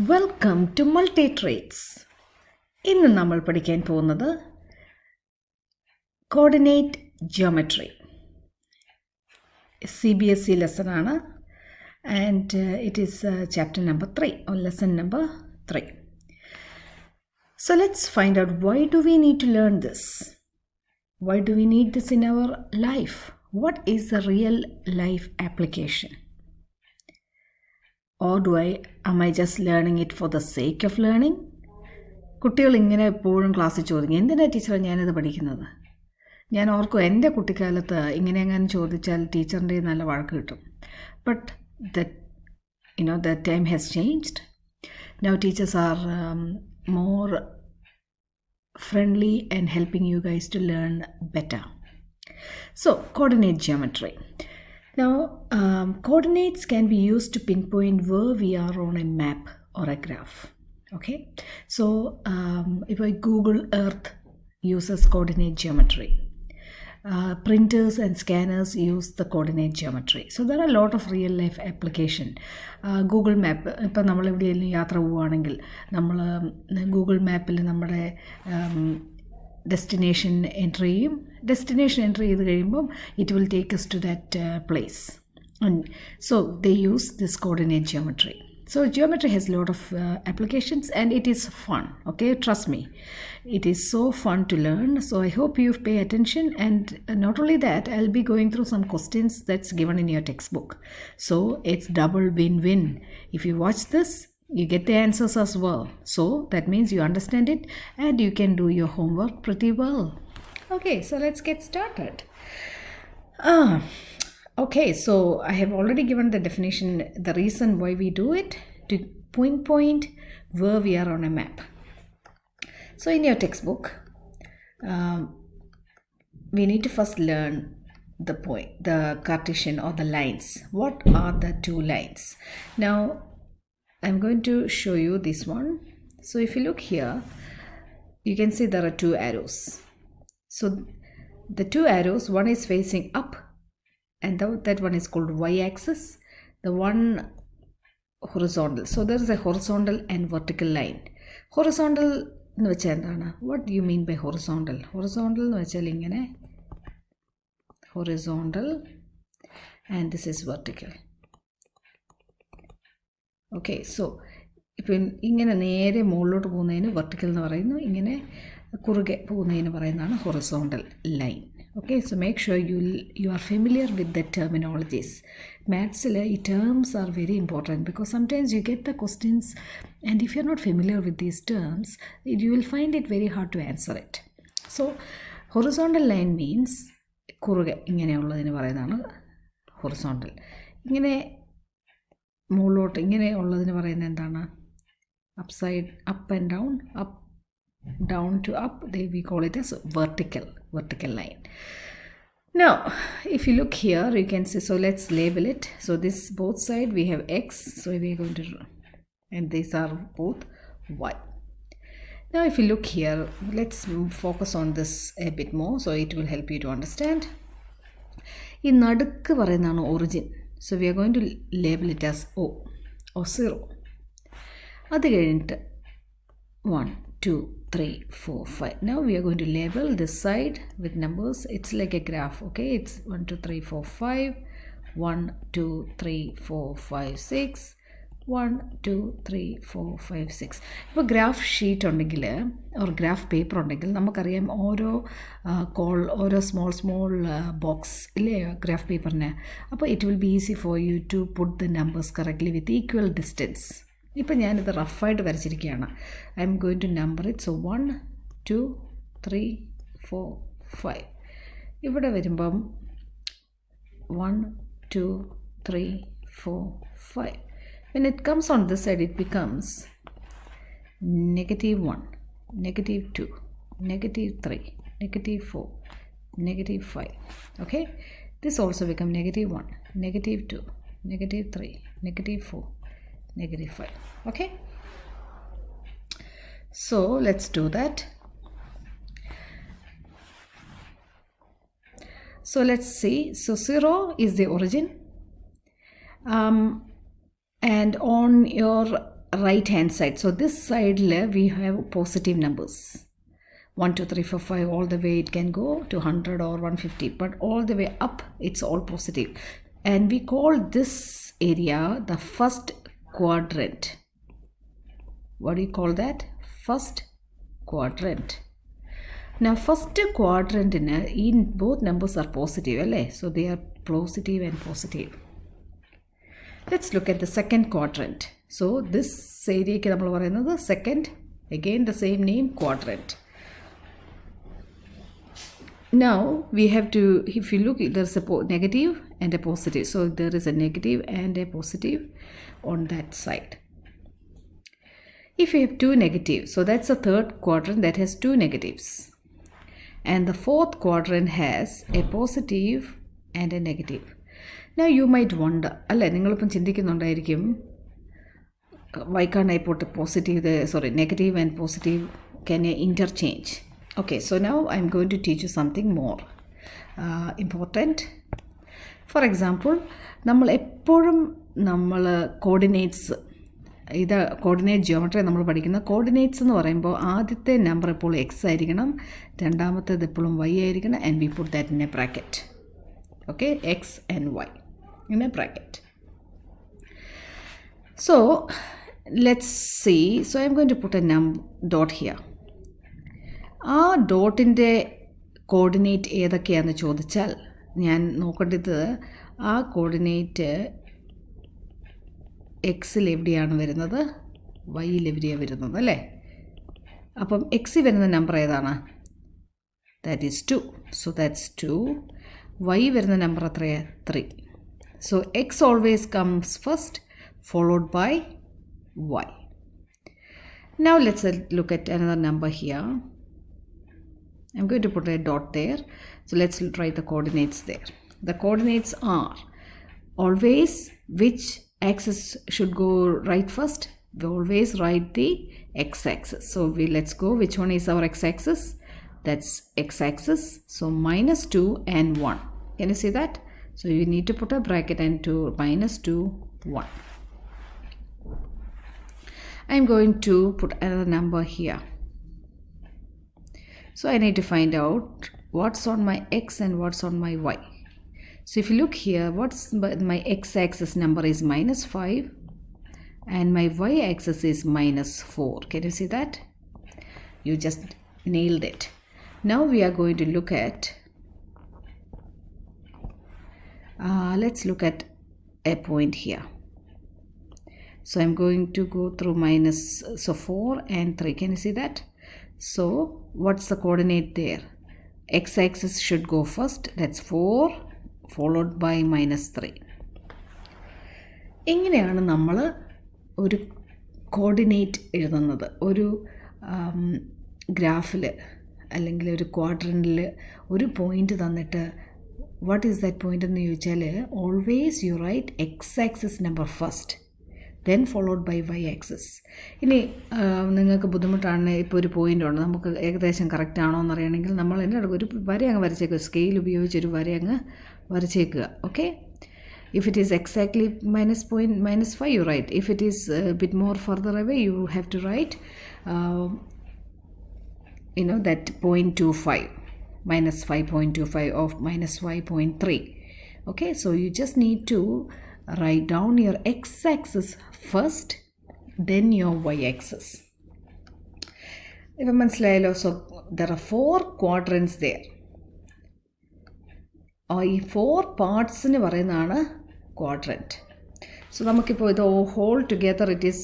Welcome to multi trades. ഇന്ന് നമ്മൾ പഠിക്കാൻ പോകുന്നത് കോർഡിനേറ്റ് ജിയോമെട്രി CBSE ലെസണാണ്. And it is chapter number 3 or lesson number 3. So let's find out, why do we need to learn this? Why do we need this in our life? What is the real life application? Or am I just learning it for the sake of learning? കുട്ടികൾ ഇങ്ങനെ എപ്പോഴും ക്ലാസ്സിൽ ചോദിക്കും, എന്തിനാണ് ടീച്ചറെ ഞാനിത് പഠിക്കുന്നത്? ഞാൻ ഓർക്കും എൻ്റെ കുട്ടിക്കാലത്ത് ഇങ്ങനെ എങ്ങനെ ചോദിച്ചാൽ ടീച്ചറിൻ്റെ നല്ല വഴക്ക് കിട്ടും. But the time has changed. Now teachers are more friendly and helping you guys to learn better. So, coordinate geometry. Now, coordinates can be used to pinpoint where we are on a map or a graph. Okay, so if I Google Earth uses coordinate geometry. Printers and scanners use the coordinate geometry. So there are a lot of real life application. Google Map, ഇപ്പോൾ നമ്മൾ എവിടെയെങ്കിലും യാത്ര പോവുകയാണെങ്കിൽ നമ്മൾ Google മാപ്പിൽ നമ്മുടെ destination entry ചെയ്യും. Destination entry ചെയ്ത് കഴിയുമ്പം it will take us to that place. And so they use this coordinate geometry. So geometry has a lot of applications and it is fun. Okay, trust me, it is so fun to learn. So I hope you pay attention, and not only that, I'll be going through some questions that's given in your textbook. So it's double win-win. If you watch this, you get the answers as well. So that means you understand it and you can do your homework pretty well. Okay, so let's get started. Okay, so I have already given the definition, the reason why we do it, to pinpoint where we are on a map. So in your textbook, we need to first learn the point, the Cartesian or the lines. What are the two lines? Now, I'm going to show you this one. So if you look here, you can see there are two arrows. So the two arrows, one is facing up, and that one is called y-axis, the one horizontal. So there is a horizontal and vertical line. Horizontal എന്ന് വെച്ചാൽ എന്താണ്? What do you mean by horizontal? Horizontal എന്ന് വെച്ചാൽ ഇങ്ങനെ horizontal, and this is vertical. Okay, so ഇപ്പം ഇങ്ങനെ നേരെ മുകളിലോട്ട് പോകുന്നതിന് വെർട്ടിക്കൽ എന്ന് പറയുന്നു, ഇങ്ങനെ കുറുകെ പോകുന്നതിന് പറയുന്നതാണ് horizontal line. Okay, so make sure you are familiar with the terminologies. Maths terms are very important, because sometimes you get the questions and if you're not familiar with these terms, you will find it very hard to answer it. So horizontal line means കുറുകെ ഇങ്ങനെയുള്ളതിന് പറയുന്നതാണ് horizontal. ഇങ്ങനെ മുകളിലോട്ട് ഇങ്ങനെ ഉള്ളതിന് പറയുന്നത് എന്താണ്? upside, up and down, up, down to up, we call it as vertical line. Now if you look here, you can see, so let's label it. So this both side we have x, so we are going to, and these are both y. Now if you look here, let's focus on this a bit more, so it will help you to understand. ഈ നടുക്ക് പറയുന്നതാണ് origin. So we are going to label it as O or 0. അത് കഴിഞ്ഞിട്ട് 1 2 3 4 5. Now we are going to label this side with numbers. It's like a graph. Okay, it's 1 2 3 4 5, 1 2 3 4 5 6, 1 2 3 4 5 6. ഇപ്പോൾ graph sheet ഉണ്ടെങ്കിൽ or graph paper ഉണ്ടെങ്കിൽ നമുക്കറിയാം ഓരോ small box ഇല്ലേ graph പേപ്പറിന്. അപ്പോൾ it will be easy for you to put the numbers correctly with equal distance. ഇപ്പം ഞാനിത് റഫായിട്ട് വരച്ചിരിക്കുകയാണ്. I'm going to number it. So 1 2 3 4 5. ഇവിടെ വരുമ്പം 1 2 3 4 5. When it comes on this side, it becomes -1, -2, -3, -4, -5. Okay, this also become -1, -2, -3, -4, -5. Okay, so let's do that. So let's see. So 0 is the origin, and on your right hand side. So this side we have positive numbers. 1, 2, 3, 4, 5, all the way it can go to 100 or 150, but all the way up it's all positive. And we call this area the first quadrant. What do you call that? First quadrant. Now first quadrant in both numbers are positive, so they are positive and positive. Let's look at the second quadrant. So this area is the second, again the same name, quadrant. Now we have to, if you look, there's a negative and a positive. So there is a negative and a positive on that side. If you have two negatives, so that's the third quadrant that has two negatives. And the fourth quadrant has a positive and a negative. Now you might wonder, why can't I put a positive there, negative and positive, can I interchange? Okay, so now I'm going to teach you something more important. For example, coordinates, either coordinate geometry, coordinates the number x y, and we put that in a bracket. Okay, x and y in a bracket. So let's see. So I'm going to put a dot here. Dot in the coordinate ഏതൊക്കെയാണെന്ന് ചോദിച്ചാൽ ഞാൻ നോക്കേണ്ടത് coordinate x എവിടെയാണ് വരുന്നത്, y എവിടെയാണ് വരുന്നത് അല്ലേ. അപ്പം x വരുന്ന നമ്പർ ഏതാണ്? That is 2. So that's 2. Y വരുന്ന നമ്പർ എത്രയാണ്? 3. So x always comes first, followed by y. Now let's look at another number here. I'm going to put a dot there. So let's write the coordinates there. The coordinates are always which axis should go right first. We always write the x-axis. So let's go. Which one is our x-axis? That's x-axis. So -2 and 1. Can you see that? So you need to put a bracket and to -2, 1. I'm going to put another number here. So I need to find out what's on my x and what's on my y. So if you look here, what's my x-axis number is -5 and my y-axis is -4. Can you see that? You just nailed it. Now we are going to look at, let's look at a point here. So I'm going to go through 4 and 3. Can you see that? So what's the coordinate there? X-axis should go first. That's 4 followed by -3. ഇങ്ങനെയാണ് നമ്മൾ ഒരു coordinate എഴുതുന്നത്. ഒരു ഗ്രാഫിൽ അല്ലെങ്കിൽ ഒരു ക്വാഡ്രൻറ്റിൽ ഒരു point തന്നിട്ട് വാട്ട് ഈസ് ദാറ്റ് പോയിൻ്റ് എന്ന് ചോദിച്ചാൽ always you write x-axis number first, then followed by y-axis. ഇനി നിങ്ങൾക്ക് ബുദ്ധിമുട്ടാണ്, ഇപ്പോൾ ഒരു പോയിൻ്റ് ഉണ്ട്, നമുക്ക് ഏകദേശം കറക്റ്റ് ആണോ എന്നറിയണമെങ്കിൽ നമ്മൾ എൻ്റെ ഒരു വര അങ്ങ് വരച്ചേക്കുക, സ്കെയിൽ ഉപയോഗിച്ചൊരു വര അങ്ങ് വരച്ചേക്കുക. Okay, if it is exactly -5 you write. If it is a bit more further away you have to write that 0.25 -5.25 of -5.3. Okay, so you just need to write down your x-axis first, then your y-axis. If മനസ്സിലായല്ലോ. So there are 4 quadrants there. ഈ 4 പാർട്സിന് പറയുന്നതാണ് quadrant. So നമുക്കിപ്പോൾ ഇത് whole together it is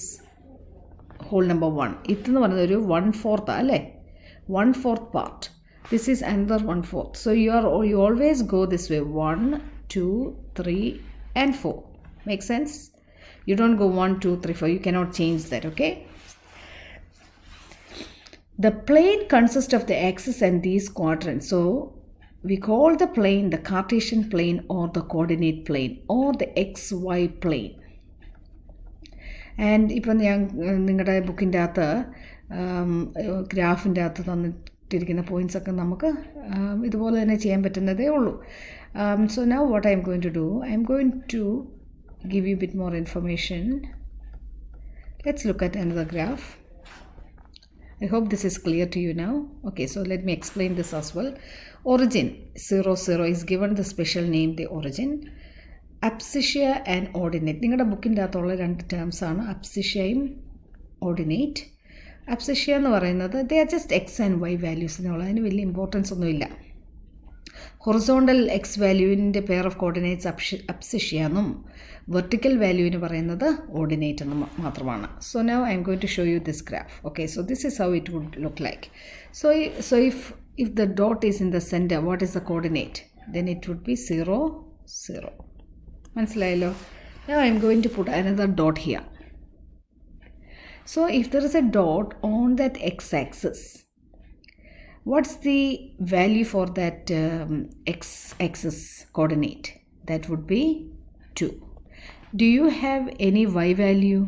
whole number 1. ഇതെന്ന് പറയുന്നത് ഒരു 1/4 അല്ലേ, 1/4 part. This is another 1/4. So you always go this way, 1, 2, 3 and 4. Make sense? You don't go 1, 2, 3, 4. You cannot change that. Okay, the plane consists of the axis and these quadrants. So we call the plane the Cartesian plane or the coordinate plane or the xy plane. And ഇപ്പം നിങ്ങളുടെ ബുക്കിൻ്റെ അകത്ത് ഗ്രാഫിൻ്റെ അകത്ത് തന്നിട്ടിരിക്കുന്ന points ഒക്കെ നമുക്ക് ഇതുപോലെ തന്നെ ചെയ്യാൻ പറ്റുന്നതേ ഉള്ളൂ. So now what I'm going to do, I'm going to give you a bit more information. Let's look at another graph. I hope this is clear to you now. Okay, so let me explain this as well. Origin 0, 0 is given the special name the origin. Abscissia and ordinate. നിങ്ങളുടെ ബുക്കിൻ്റെ അകത്തുള്ള രണ്ട് terms ആണ് അബ്സിഷ്യയും ordinate. Abscissa എന്ന് പറയുന്നത് they are just x and y values എന്നുള്ളത്, അതിന് വലിയ ഇമ്പോർട്ടൻസ് ഒന്നുമില്ല. ഹൊറിസോണ്ടൽ എക്സ് വാല്യൂവിൻ്റെ പെയർ ഓഫ് കോർഡിനേറ്റ്സ് അബ്സിഷ്യ എന്നും വെർട്ടിക്കൽ വാല്യൂവിന് പറയുന്നത് ഓർഡിനേറ്റ് എന്നും മാത്രമാണ്. So now I'm going to show you this graph. Okay, so this is how it would look like. So if the dot is in the center, what is the coordinate? Then it would be 0, 0. മനസ്സിലായല്ലോ? Now I am going to put another dot here. So if there is a dot on that x-axis, what's the value for that x-axis coordinate? That would be 2. Do you have any y value?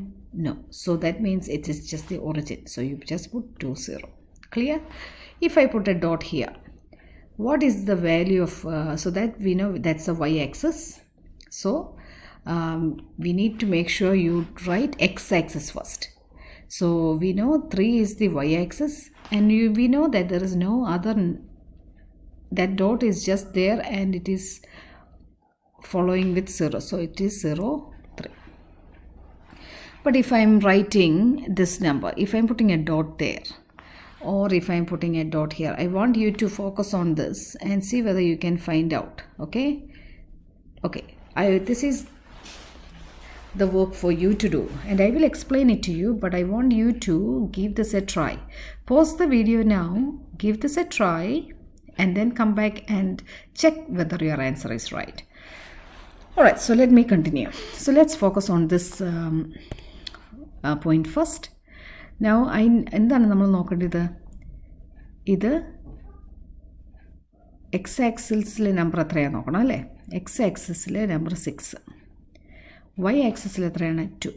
No. So that means it is just the origin. So you just put 2, 0. Clear? If I put a dot here, what is the value of, so that we know that's the y-axis. So we need to make sure you write x-axis first. So we know 3 is the y-axis, and we know that there is no other, that dot is just there and it is following with 0. So it is 0, 3. But if I am writing this number, if I am putting a dot there, or if I am putting a dot here, I want you to focus on this and see whether you can find out. Okay, okay, this is the work for you to do, and I will explain it to you, but I want you to give this a try. Pause the video now, give this a try, and then come back and check whether your answer is right. Alright, so let me continue. So let's focus on this point first. Now എന്താണ് നമ്മൾ നോക്കേണ്ടത്? ഇത് X ആക്സിസിലെ number എത്രയാണ് നോക്കണം അല്ലേ? X ആക്സിസിലെ number 6, Y ആക്സിസിൽ എത്രയാണ്? 2,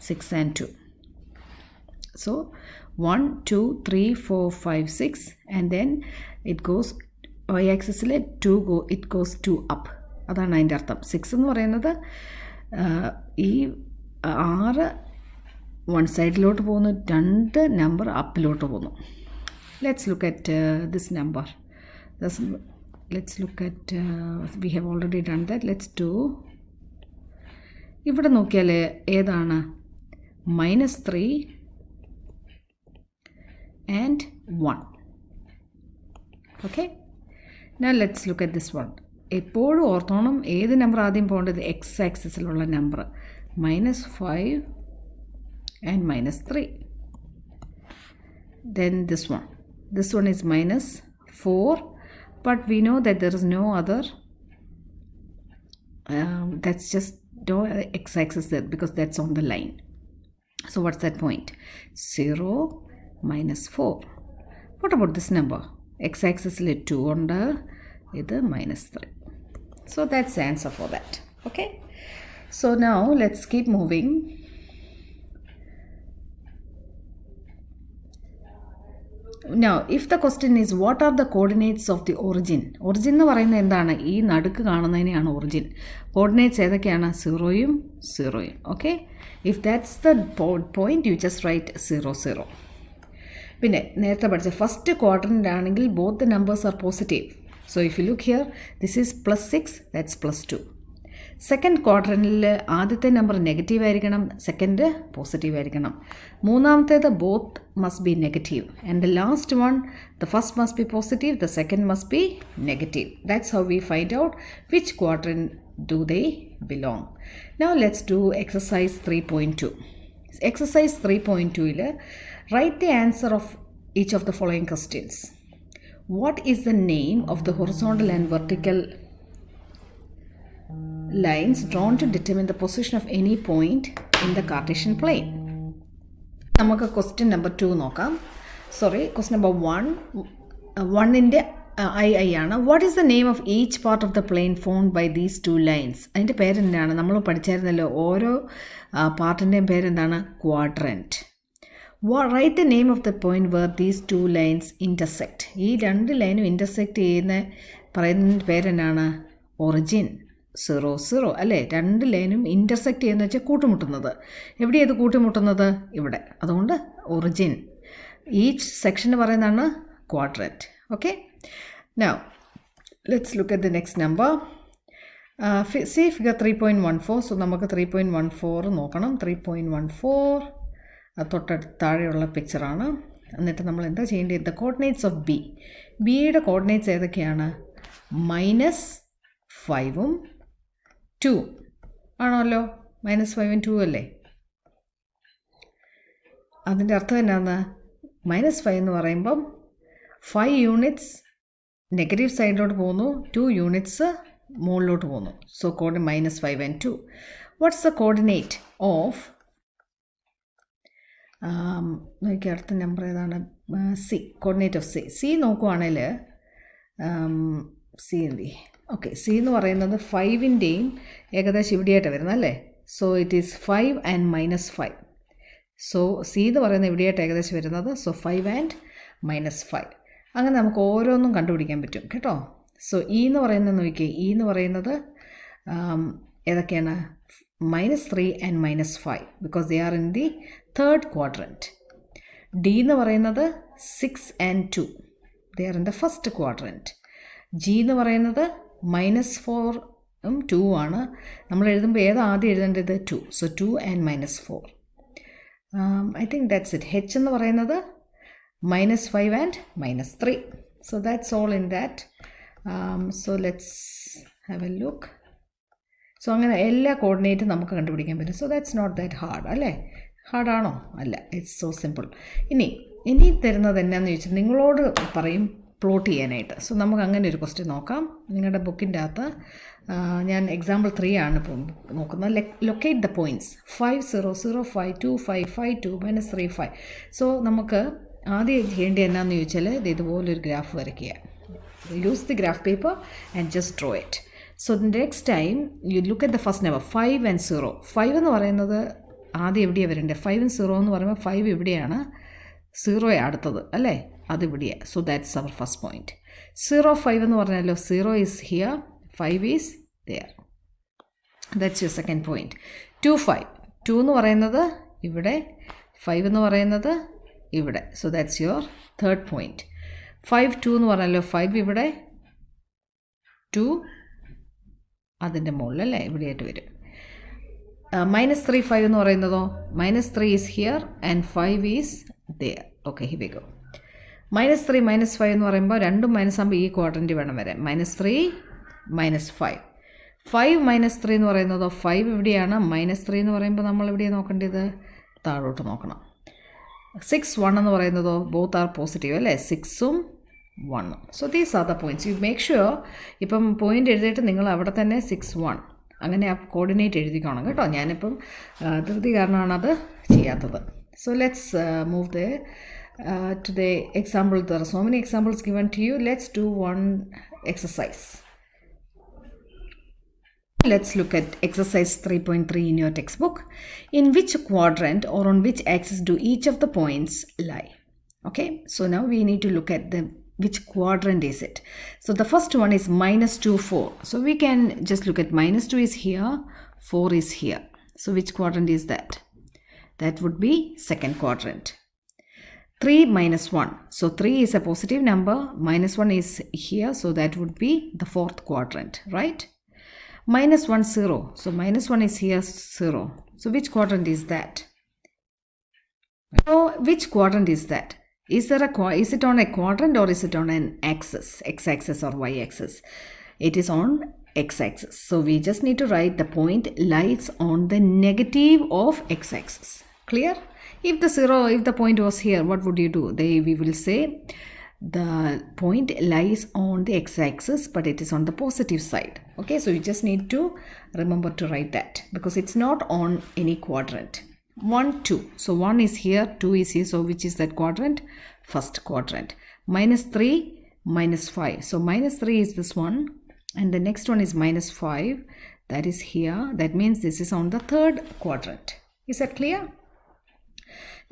6 and 2. So 1, 2, 3, 4, 5, 6, and then it goes, y ആക്സിസിൽ 2 it goes 2 up. അതാണ് അതിൻ്റെ അർത്ഥം. 6 എന്ന് പറയുന്നത് ഈ 6 വൺ സൈഡിലോട്ട് പോകുന്നു, 2 നമ്പർ അപ്പിലോട്ട് പോകുന്നു. Let's look at this number. Let's look at, we have already done that. Let's do, ഇവിടെ നോക്കിയാൽ ഏതാണ്? -3 and 1. Okay, now let's look at this one. എപ്പോഴും ഓർത്തോണം ഏത് നമ്പർ ആദ്യം പോകേണ്ടത്? എക്സ് ആക്സിസിലുള്ള number. -5 and -3. Then this one is -4, but we know that there is no other, that's just no x-axis there because that's on the line. So what's that point? 0, -4. What about this number? X-axis 2 under ഇത് -3. So that's the answer for that. Okay, so now let's keep moving. Now if the question is what are the coordinates of the origin? Origin എന്ന് പറയുന്നത് എന്താണ്? ഈ നടുക്ക് കാണുന്നതിനെയാണ് origin. Coordinates ഏതൊക്കെയാണ്? 0യും 0യും. Okay, if that's the point you just write 0, 0. പിന്നെ നേരത്തെ പഠിച്ച first quadrant ആണെങ്കിൽ both the numbers are positive. So if you look here, this is +6, that's +2. Second ക്വാഡ്രൻറ്റിൽ ആദ്യത്തെ നമ്പർ നെഗറ്റീവ് ആയിരിക്കണം, സെക്കൻഡ് പോസിറ്റീവ് ആയിരിക്കണം. മൂന്നാമത്തേത് both must be negative, and the last one, the first must be positive, the second must be negative. That's how we find out which quadrant do they belong. Now let's do exercise 3.2. Exercise 3.2 write the answer of each of the following questions. What is the name of the horizontal and vertical lines drawn to determine the position of any point in the Cartesian plane? നമുക്ക് question number 2 നോക്കാം. Question number 1 ൻ്റെ I ആണ്. What is the name of each part of the plane formed by these two lines? അതിൻ്റെ പേരെന്താണ്? നമ്മൾ പഠിച്ചായിരുന്നല്ലോ, ഓരോ പാർട്ടിൻ്റെയും പേരെന്താണ്? Quadrant. Write the name of the point where these two lines intersect. ഈ രണ്ട് ലൈനും ഇൻ്റർസെക്റ്റ് ചെയ്യുന്ന പറയുന്ന പേരെന്താണ്? ഒറിജിൻ. 0 0 അല്ലേ? രണ്ട് ലൈനും ഇൻ്റർസെക്റ്റ് ചെയ്യുന്ന വെച്ചാൽ കൂട്ടുമുട്ടുന്നത്. എവിടെയാണ് ഇത് കൂട്ടുമുട്ടുന്നത്? ഇവിടെ. അതുകൊണ്ട് ഒറിജിൻ ഈച്ച് സെക്ഷൻ പറയുന്നതാണ് quadrant. Okay, now let's look at the next number. C figure 3.14. So നമുക്ക് 3.14 നോക്കണം. 3.14 തൊട്ടടുത്ത് താഴെയുള്ള പിക്ചറാണ്. എന്നിട്ട് നമ്മൾ എന്താ ചെയ്യേണ്ടത്? The coordinates of B. ബിയുടെ കോർഡിനേറ്റ്സ് ഏതൊക്കെയാണ്? -5ഉം 2 ആണല്ലോ. -5ഉം 2 അല്ലേ? അതിൻ്റെ അർത്ഥം എന്നാണ്? -5 എന്ന് പറയുമ്പം 5 യൂണിറ്റ്സ് നെഗറ്റീവ് സൈഡിലോട്ട് പോകുന്നു, 2 യൂണിറ്റ്സ് മുകളിലോട്ട് പോകുന്നു. So coordinate -5 and 2. What's the coordinate of നോക്കി അടുത്ത നമ്പർ ഏതാണ്? C. Coordinate of C. C നോക്കുവാണെങ്കിൽ സി എന്തി ഓക്കെ, സി എന്ന് പറയുന്നത് 5ൻ്റെയും ഏകദേശം ഇവിടെയായിട്ട് വരുന്നത് അല്ലേ? So it is 5 and -5. So C എന്ന് പറയുന്നത് ഇവിടെയായിട്ട് ഏകദേശം വരുന്നത്. So 5 and -5. അങ്ങനെ നമുക്ക് ഓരോന്നും കണ്ടുപിടിക്കാൻ പറ്റും കേട്ടോ. സോ ഇ എന്ന് പറയുന്നത് നോക്കിയേ, ഇ എന്ന് പറയുന്നത് ഏതൊക്കെയാണ്? -3 and -5 because they are in the third quadrant. D എന്ന് പറയുന്നത് 6 and 2, they are in the first quadrant. G എന്ന് പറയുന്നത് -4ഉം 2 ആണ്. നമ്മൾ എഴുതുമ്പോൾ ഏതാ ആദ്യം എഴുതേണ്ടത്? 2. So 2 and -4. I think that's it. H എന്ന് പറയുന്നത് -5 and -3. So that's all in that. So let's have a look. So അങ്ങനെ എല്ലാ കോർഡിനേറ്റും നമുക്ക് കണ്ടുപിടിക്കാൻ പറ്റും. So that's not that hard അല്ലേ? ഹാർഡാണോ? അല്ല, ഇറ്റ്സ് സോ സിമ്പിൾ. ഇനി തരുന്നത് എന്നാന്ന് ചോദിച്ചാൽ നിങ്ങളോട് പറയും പ്ലോട്ട് ചെയ്യാനായിട്ട്. സോ നമുക്ക് അങ്ങനെ ഒരു ക്വസ്റ്റ്യൻ നോക്കാം. നിങ്ങളുടെ ബുക്കിൻ്റെ അകത്ത് ഞാൻ എക്സാമ്പിൾ 3 ആണ് ഇപ്പം നോക്കുന്നത്. Locate the points 5 0 0 5 2 5 5 2 -3 5. സോ നമുക്ക് ആദ്യം ചെയ്യേണ്ടത് എന്നാന്ന് ചോദിച്ചാൽ ഇതുപോലൊരു ഗ്രാഫ് വരയ്ക്കുക. Use the graph paper and just draw it. So next time you look at the first number 5 and 0. 5 എന്ന് പറയുന്നത് ആദ്യം എവിടെയാണ് വരേണ്ടത്? 5 and 0 എന്ന് പറയുമ്പോൾ 5 ഇവിടെയാണ്, 0 അടുത്തത് അല്ലേ? അതിവിടെയാണ്. So that's our first point. 0 5 എന്ന് പറഞ്ഞാലോ 0 is here, 5 is there. That's your second point. 2 5. 2 എന്ന് പറയുന്നത് ഇവിടെ, 5 എന്ന് പറയുന്നത് ഇവിടെ. So that's your third point. 5 2 എന്ന് പറഞ്ഞാലോ 5 ഇവിടെ, 2 അതിൻ്റെ മുകളിലല്ലേ ഇവിടെയായിട്ട് വരും. -3 5 എന്ന് പറയുന്നതോ -3 is here and 5 is there. Okay, here we go. -3 -5 എന്ന് പറയുമ്പോൾ രണ്ടും മൈനസ് ആകുമ്പോൾ ഈ ക്വാഡ്രൻറ്റ് വേണം വരാൻ. -3 -5. 5 -3 എന്ന് പറയുന്നതോ 5 ഇവിടെയാണ്. -3 എന്ന് പറയുമ്പോൾ നമ്മൾ എവിടെയാണ് നോക്കേണ്ടത്? താഴോട്ട് നോക്കണം. 6 1 എന്ന് പറയുന്നതോ ബോത്ത് ആർ പോസിറ്റീവ് അല്ലേ? 6ഉം 1. So these are the points. You make sure ഇപ്പം പോയിൻ്റ് എഴുതിയിട്ട് നിങ്ങൾ അവിടെ തന്നെ 6 1 അങ്ങനെ ആ കോർഡിനേറ്റ് എഴുതിക്കണം കേട്ടോ. ഞാനിപ്പം ധൃതി കാരണമാണ് അത് ചെയ്യാത്തത്. So let's move to the example. There are so many examples given to you. Let's do one exercise. Let's look at exercise 3.3 in your textbook. In which quadrant or on which axis do each of the points lie? Okay, so now we need to look at which quadrant is it. So the first one is -2 4. So we can just look at -2 is here, 4 is here. So which quadrant is that? That would be second quadrant. 3 -1. So 3 is a positive number, -1 is here, so that would be the fourth quadrant, right? -1 0. So -1 is here, 0. So which quadrant is that? So which quadrant is that? Is it on a quadrant or is it on an axis, x-axis or y-axis? It is on x-axis. So we just need to write the point lies on the negative of x-axis. Clear? If the point was here, what would you do? We will say the point lies on the x-axis, but it is on the positive side. Okay, so you just need to remember to write that because it's not on any quadrant. 1 2. So 1 is here, 2 is here. So which is that quadrant? First quadrant. -3 -5. So -3 is this one, and the next one is -5. That is here. That means this is on the third quadrant. Is that clear?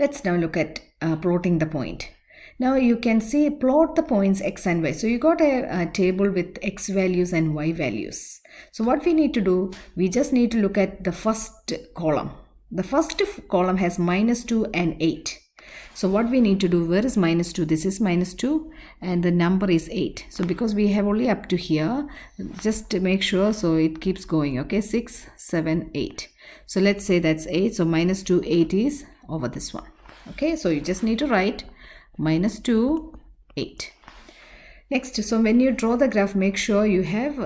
Let's now look at plotting the point. Now you can see plot the points x and y. So you got a table with x values and y values. So what we need to do, we just need to look at the first column. The first column has -2 and 8. So what we need to do, where is -2? This is -2 and the number is 8. So because we have only up to here, just to make sure, so it keeps going, okay, 6, 7, 8. So let's say that's 8. So -2, 8 is over this one. Okay, so you just need to write -2, 8. Next, so when you draw the graph, make sure you have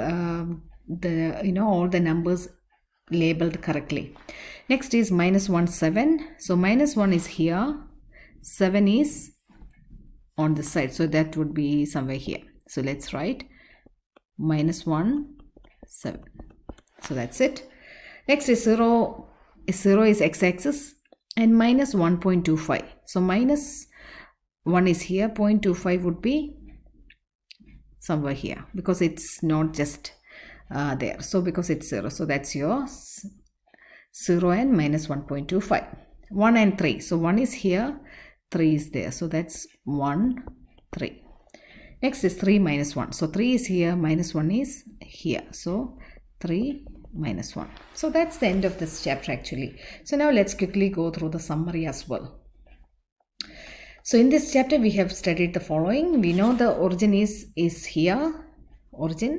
all the numbers labeled correctly. Next is -1, 7. So -1 is here, 7 is on this side, so that would be somewhere here. So let's write -1, 7. So that's it. Next is 0. 0 is x-axis and -1.25. So -1 is here, 0.25 would be somewhere here because it's not just there. So because it's 0, so that's your 0 and -1.25. 1 and 3. So 1 is here, 3 is there. So that's 1, 3. Next is 3 minus 1. So 3 is here, -1 is here. So 3 minus 1. So that's the end of this chapter actually. So now let's quickly go through the summary as well. So in this chapter we have studied the following. We know the origin is here, origin,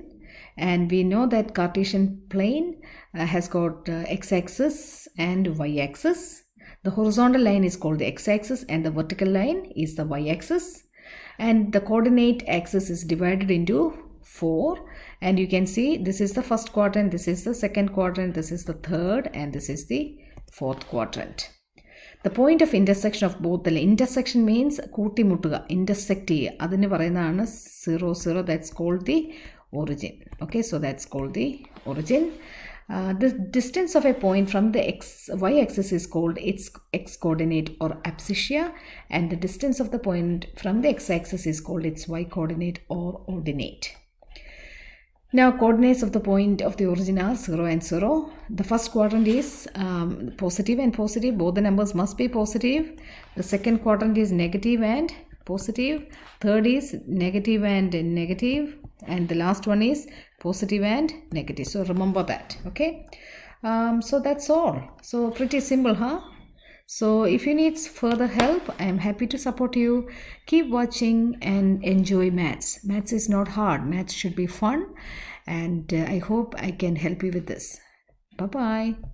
and we know that Cartesian plane has got x-axis and y-axis. The horizontal line is called the x-axis and the vertical line is the y-axis, and the coordinate axis is divided into 4, and you can see this is the first quadrant, this is the second quadrant, this is the third, and this is the fourth quadrant. The point of intersection of both the intersection means കൂട്ടിമുട്ടുക, intersect ചെയ്യുക, അതിന് പറയുന്നതാണ് 0, 0. That's called the origin. Okay, so that's called the origin. The distance of a point from the y-axis is called its x-coordinate or abscissia, and the distance of the point from the x-axis is called its y-coordinate or ordinate. Now coordinates of the point of the origin are 0 and 0. The first quadrant is positive and positive. Both the numbers must be positive. The second quadrant is negative and positive. Third is negative and negative. And the last one is positive and negative. So remember that. Okay. So that's all. So pretty simple, huh? So if you need further help, I am happy to support you. Keep watching and enjoy maths. Maths is not hard. Maths should be fun. And I hope I can help you with this. Bye-bye.